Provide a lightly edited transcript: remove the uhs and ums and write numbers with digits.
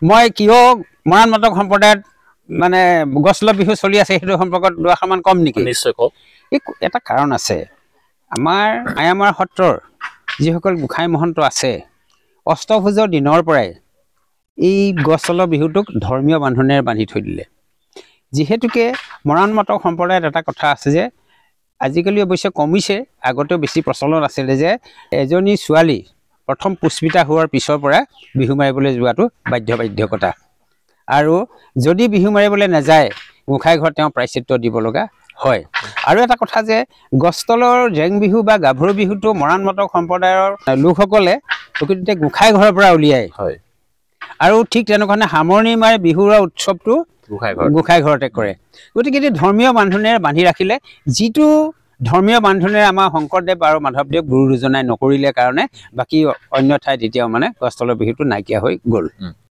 মই কিয় মৰাণ মটক সম্প্ৰদায়ত মানে গছল বিহু চলি আছে সেইটো সম্পৰ্কত দুআষাৰমান কম নেকি? নিশ্চয় কওক। এটা কাৰণ আছে। আমাৰ সত্ৰৰ যিসকল গোঁসাই মহন্ত আছে অষ্টভুজৰ দিনৰ পৰাই এই গছল বিহুটোক ধৰ্মীয় বান্ধোনেৰে বান্ধি থৈ দিলে। যিহেতুকে মৰাণ মটক সম্প্ৰদায়ত এটা কথা আছে যে আজিকালি অৱশ্যে কমিছে, আগতেও বেছি প্ৰচলন আছিলে যে এজনী ছোৱালী প্ৰথম পুষ্পিতা হোৱাৰ পিছৰ পৰা বিহু মাৰিবলৈ যোৱাটো বাধ্যকতা, আৰু যদি বিহু মাৰিবলৈ নাযায় গোঁসাই ঘৰত তেওঁ প্ৰায়শ্চিত্ত দিব লগা হয়। আৰু এটা কথা যে গছতলৰ জেং বিহু বা গাভৰু বিহুটো মৰাণ মটক সম্প্ৰদায়ৰ লোকসকলে প্ৰকৃততে গোঁসাই ঘৰৰ পৰা উলিয়ায়। হয়। আৰু ঠিক তেনেকুৱা সামৰণি মাৰে বিহুৰ উৎসৱটো গোঁসাই ঘৰতে কৰে। গতিকে ধৰ্মীয় বান্ধোনেৰে বান্ধি ৰাখিলে, যিটো ধৰ্মীয় বান্ধোনেৰে আমাৰ শংকৰদেৱ আৰু মাধৱদেৱ গুৰু দুজনাই নকৰিলে কাৰণে বাকী অন্য ঠাইত এতিয়াও মানে গছতলৰ বিহুটো নাইকিয়া হৈ গ'ল।